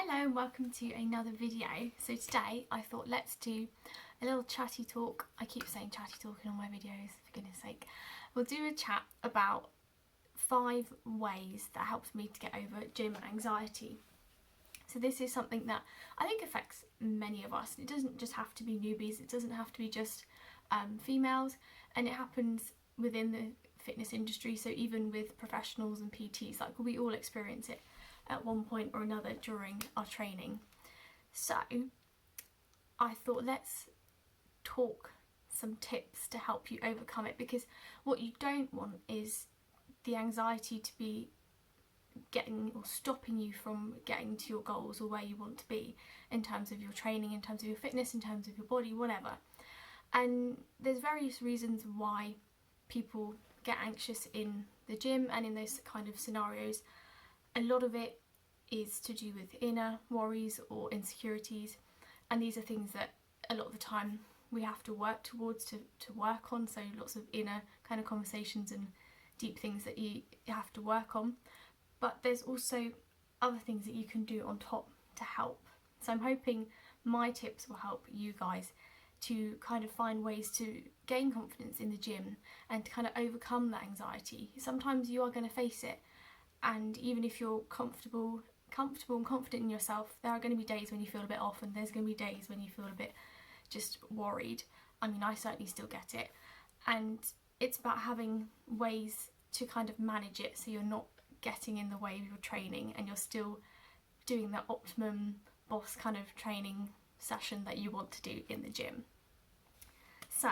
Hello and welcome to another video. So today I thought let's do a little chatty talk. I keep saying chatty talk in all my videos, for goodness sake. We'll do a chat about 5 ways that helps me to get over gym anxiety. So this is something that I think affects many of us. It doesn't just have to be newbies, it doesn't have to be just females, and it happens within the fitness industry, so even with professionals and PTs, like we all experience it at one point or another during our training. So I thought let's talk some tips to help you overcome it, because what you don't want is the anxiety to be getting or stopping you from getting to your goals or where you want to be in terms of your training, in terms of your fitness, in terms of your body, whatever. And there's various reasons why people get anxious in the gym and in those kind of scenarios. A lot of it is to do with inner worries or insecurities, and these are things that a lot of the time we have to work towards to work on, so lots of inner kind of conversations and deep things that you have to work on. But there's also other things that you can do on top to help. So I'm hoping my tips will help you guys to kind of find ways to gain confidence in the gym and to kind of overcome that anxiety. Sometimes you are going to face it, and even if you're comfortable and confident in yourself, there are going to be days when you feel a bit off, and there's going to be days when you feel a bit just worried. I mean, I certainly still get it, and it's about having ways to kind of manage it so you're not getting in the way of your training and you're still doing the optimum boss kind of training session that you want to do in the gym. So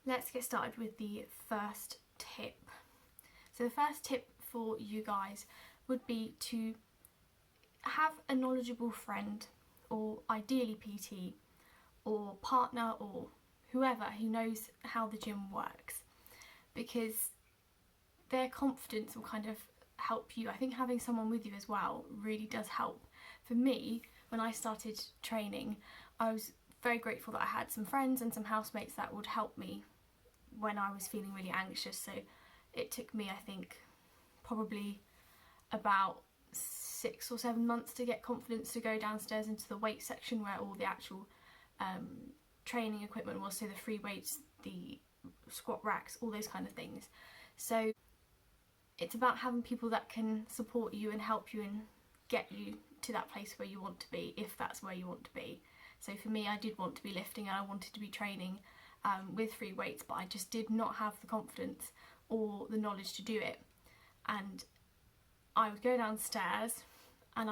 let's get started with the first tip. So the first tip for you guys would be to have a knowledgeable friend, or ideally PT or partner or whoever who knows how the gym works, because their confidence will kind of help you. I think having someone with you as well really does help. For me, when I started training, I was very grateful that I had some friends and some housemates that would help me when I was feeling really anxious. So it took me, I think, probably about 6 or 7 months to get confidence to go downstairs into the weight section where all the actual training equipment was, so the free weights, the squat racks, all those kind of things. So it's about having people that can support you and help you and get you to that place where you want to be, if that's where you want to be. So for me, I did want to be lifting and I wanted to be training with free weights, but I just did not have the confidence or the knowledge to do it. And I would go downstairs and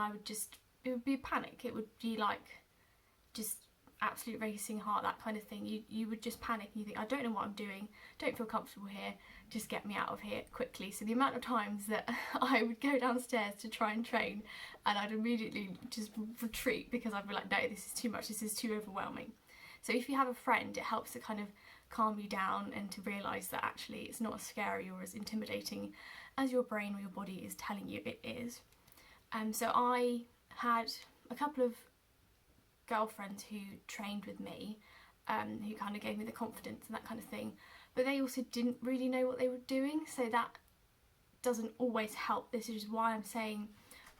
it would be a panic. It would be like just absolute racing heart, that kind of thing. You would just panic and you think, I don't know what I'm doing, don't feel comfortable here, just get me out of here quickly. So the amount of times that I would go downstairs to try and train and I'd immediately just retreat because I'd be like, no, this is too much, this is too overwhelming. So if you have a friend, it helps to kind of calm you down and to realise that actually it's not as scary or as intimidating as your brain or your body is telling you it is. So I had a couple of girlfriends who trained with me, who kind of gave me the confidence and that kind of thing, but they also didn't really know what they were doing, so that doesn't always help. This is why I'm saying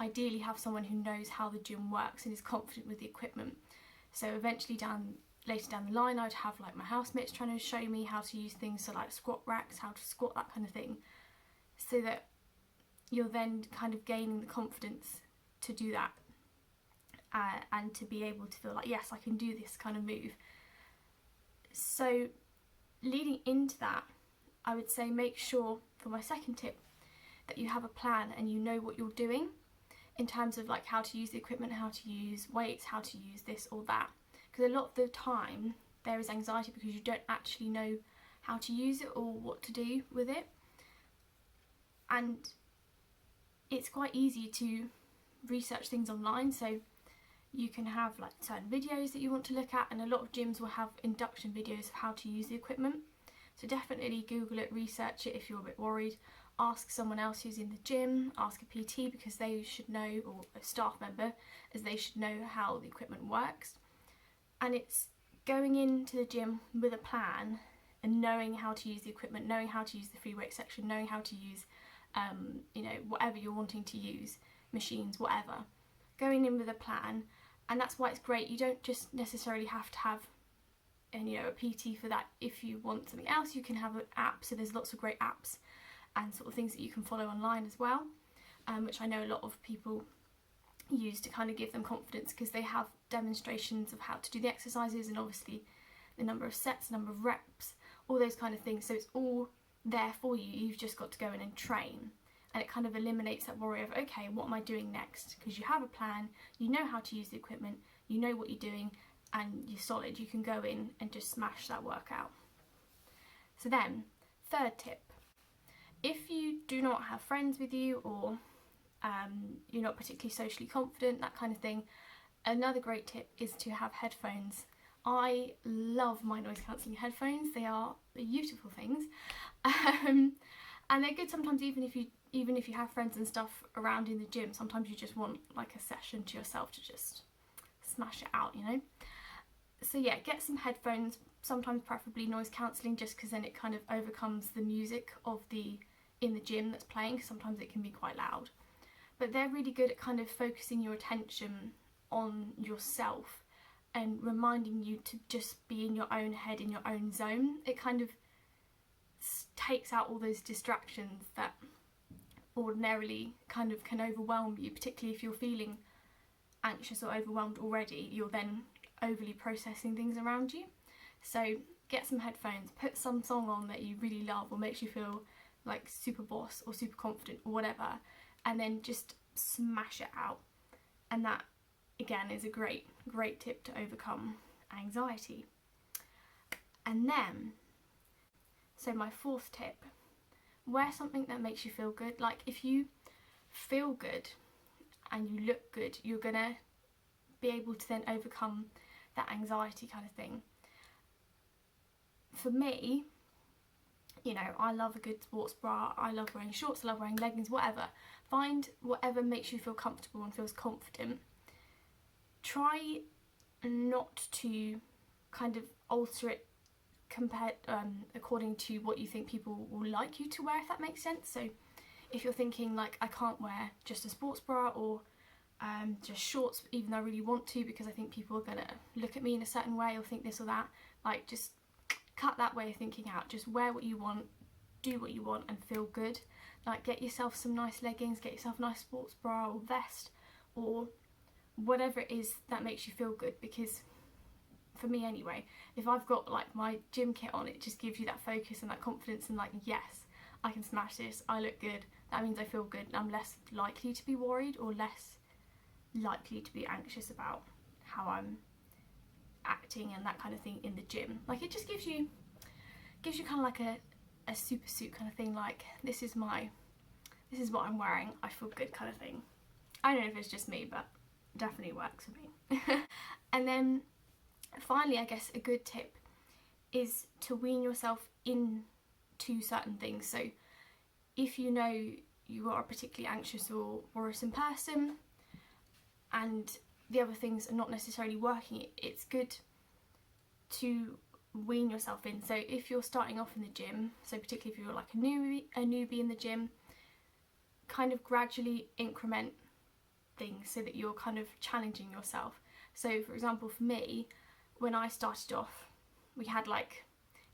ideally have someone who knows how the gym works and is confident with the equipment. So eventually later down the line, I'd have like my housemates trying to show me how to use things, so like squat racks, how to squat, that kind of thing, so that you're then kind of gaining the confidence to do that and to be able to feel like, yes, I can do this kind of move. So leading into that, I would say make sure, for my second tip, that you have a plan and you know what you're doing in terms of like how to use the equipment, how to use weights, how to use this or that. Because a lot of the time there is anxiety because you don't actually know how to use it or what to do with it. And it's quite easy to research things online, so you can have like certain videos that you want to look at, and a lot of gyms will have induction videos of how to use the equipment. So definitely Google it, research it if you're a bit worried. Ask someone else who's in the gym, ask a PT, because they should know, or a staff member, as they should know how the equipment works. And it's going into the gym with a plan and knowing how to use the equipment, knowing how to use the free weight section, knowing how to use whatever you're wanting to use, machines, whatever, going in with a plan, and that's why it's great. You don't just necessarily have to have a PT for that. If you want something else, you can have an app. So there's lots of great apps and sort of things that you can follow online as well, which I know a lot of people use to kind of give them confidence, because they have demonstrations of how to do the exercises and obviously the number of sets, number of reps, all those kind of things. So it's all there for you. You've just got to go in and train, and it kind of eliminates that worry of, okay, what am I doing next? Because you have a plan, you know how to use the equipment, you know what you're doing, and you're solid. You can go in and just smash that workout. So then, third tip, if you do not have friends with you, or you're not particularly socially confident, that kind of thing, another great tip is to have headphones. I love my noise cancelling headphones. They are beautiful things, and they're good sometimes even if you have friends and stuff around in the gym. Sometimes you just want like a session to yourself to just smash it out, So yeah, get some headphones, sometimes preferably noise cancelling, just because then it kind of overcomes the music of in the gym that's playing, because sometimes it can be quite loud. But they're really good at kind of focusing your attention on yourself and reminding you to just be in your own head, in your own zone. It kind of takes out all those distractions that ordinarily kind of can overwhelm you, particularly if you're feeling anxious or overwhelmed already. You're then overly processing things around you. So get some headphones, put some song on that you really love or makes you feel like super boss or super confident or whatever, and then just smash it out. And that again is a great tip to overcome anxiety. And then, so my fourth tip, wear something that makes you feel good. Like, if you feel good and you look good, you're gonna be able to then overcome that anxiety kind of thing. For me, I love a good sports bra, I love wearing shorts, I love wearing leggings, whatever. Find whatever makes you feel comfortable and feels confident. Try not to kind of alter it according to what you think people will like you to wear, if that makes sense. So if you're thinking like, I can't wear just a sports bra or just shorts even though I really want to, because I think people are gonna look at me in a certain way or think this or that, like, just cut that way of thinking out. Just wear what you want, do what you want, and feel good. Like, get yourself some nice leggings, get yourself a nice sports bra or vest or whatever it is that makes you feel good. Because for me anyway, if I've got like my gym kit on, it just gives you that focus and that confidence and like, yes, I can smash this, I look good, that means I feel good, and I'm less likely to be worried or less likely to be anxious about how I'm acting and that kind of thing in the gym. Like, it just gives you kind of like a super suit kind of thing, like, this is what I'm wearing, I feel good kind of thing. I don't know if it's just me, but it definitely works for me. And then finally, I guess a good tip is to wean yourself into certain things. So if you know you are a particularly anxious or worrisome person and the other things are not necessarily working, it's good to wean yourself in. So if you're starting off in the gym, so particularly if you're like a newbie in the gym, kind of gradually increment things so that you're kind of challenging yourself. So for example, for me, when I started off, we had like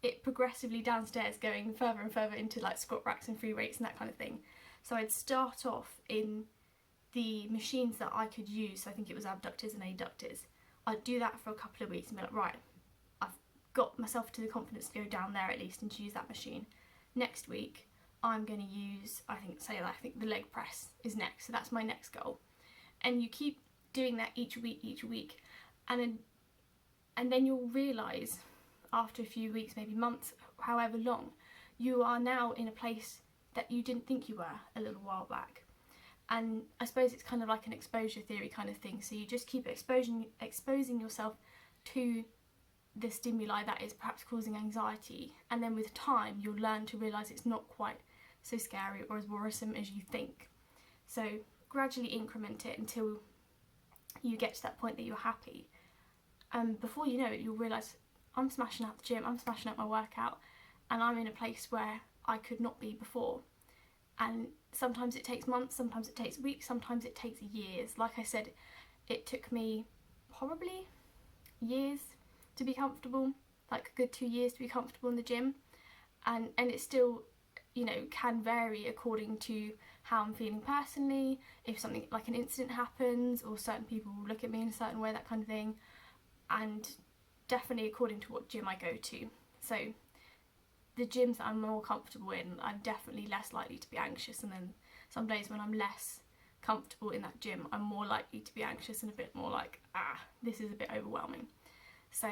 it progressively downstairs going further and further into like squat racks and free weights and that kind of thing. So I'd start off in the machines that I could use, so I think it was abductors and adductors. I'd do that for a couple of weeks and be like, right, I've got myself to the confidence to go down there at least and to use that machine. Next week I'm going to use, I think the leg press is next, so that's my next goal. And you keep doing that each week, and then you'll realise after a few weeks, maybe months, however long, you are now in a place that you didn't think you were a little while back. And I suppose it's kind of like an exposure theory kind of thing. So you just keep exposing yourself to the stimuli that is perhaps causing anxiety, and then with time you'll learn to realise it's not quite so scary or as worrisome as you think. So gradually increment it until you get to that point that you're happy. And before you know it, you'll realise, I'm smashing out the gym, I'm smashing out my workout, and I'm in a place where I could not be before. And sometimes it takes months, sometimes it takes weeks, sometimes it takes years. Like I said, it took me probably years to be comfortable, like a good 2 years to be comfortable in the gym, and it still, you know, can vary according to how I'm feeling personally, if something like an incident happens or certain people look at me in a certain way, that kind of thing, and definitely according to what gym I go to. So the gyms that I'm more comfortable in, I'm definitely less likely to be anxious, and then some days when I'm less comfortable in that gym, I'm more likely to be anxious and a bit more like, this is a bit overwhelming. So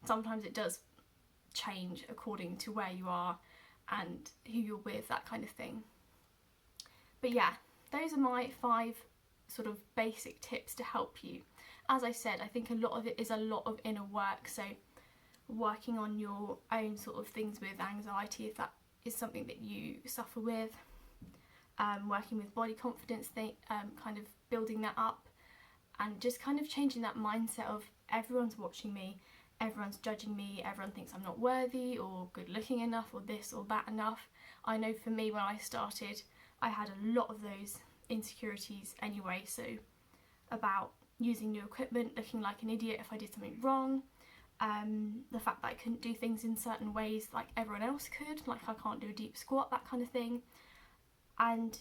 sometimes it does change according to where you are and who you're with, that kind of thing. But yeah, those are my 5 sort of basic tips to help you. As I said, I think a lot of it is a lot of inner work, so working on your own sort of things with anxiety, if that is something that you suffer with, working with body confidence, kind of building that up, and just kind of changing that mindset of everyone's watching me, everyone's judging me, everyone thinks I'm not worthy or good looking enough or this or that enough. I know for me, when I started, I had a lot of those insecurities anyway, so about using new equipment, looking like an idiot if I did something wrong, the fact that I couldn't do things in certain ways like everyone else could, like I can't do a deep squat, that kind of thing, and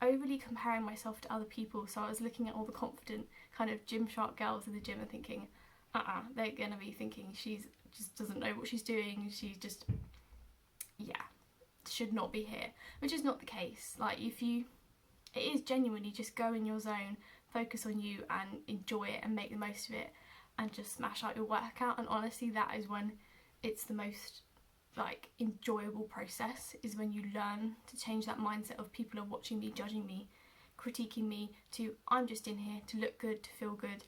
overly comparing myself to other people. So I was looking at all the confident kind of Gymshark girls in the gym and thinking, they're gonna be thinking she's just doesn't know what she's doing, she just, should not be here, which is not the case. Like, it is genuinely just go in your zone, focus on you and enjoy it and make the most of it and just smash out your workout. And honestly, that is when it's the most like enjoyable process, is when you learn to change that mindset of people are watching me, judging me, critiquing me, to I'm just in here to look good, to feel good,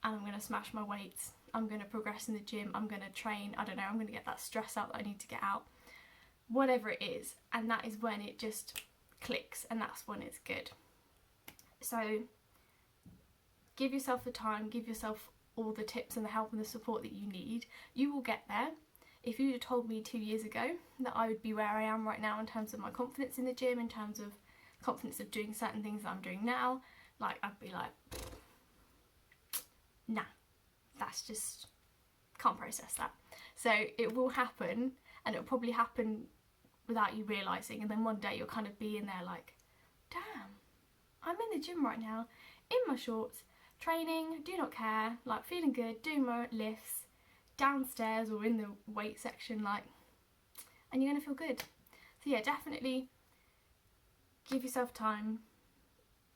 and I'm going to smash my weights, I'm going to progress in the gym, I'm going to train, I don't know, I'm going to get that stress out that I need to get out, whatever it is. And that is when it just clicks, and that's when it's good. So give yourself the time, give yourself all the tips and the help and the support that you need. You will get there. If you'd have told me 2 years ago that I would be where I am right now in terms of my confidence in the gym, in terms of confidence of doing certain things that I'm doing now, like, I'd be like, nah, that's just, can't process that. So it will happen, and it'll probably happen without you realising, and then one day you'll kind of be in there like, damn, I'm in the gym right now, in my shorts, training, do not care, like feeling good, doing my lifts, downstairs or in the weight section, like, and you're gonna feel good. So yeah, definitely give yourself time,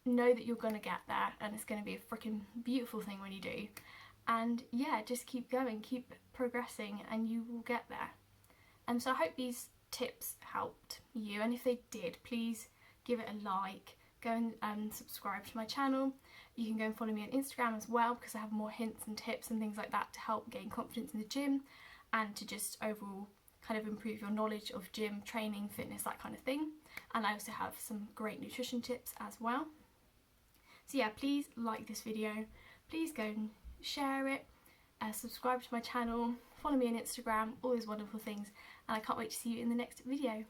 know that you're gonna get there, and it's gonna be a freaking beautiful thing when you do, and yeah, just keep going, keep progressing, and you will get there. And so I hope these tips helped you, and if they did, please give it a like, go and subscribe to my channel. You can go and follow me on Instagram as well, because I have more hints and tips and things like that to help gain confidence in the gym and to just overall kind of improve your knowledge of gym, training, fitness, that kind of thing. And I also have some great nutrition tips as well. So yeah, please like this video, please go and share it, subscribe to my channel, follow me on Instagram, all those wonderful things, and I can't wait to see you in the next video.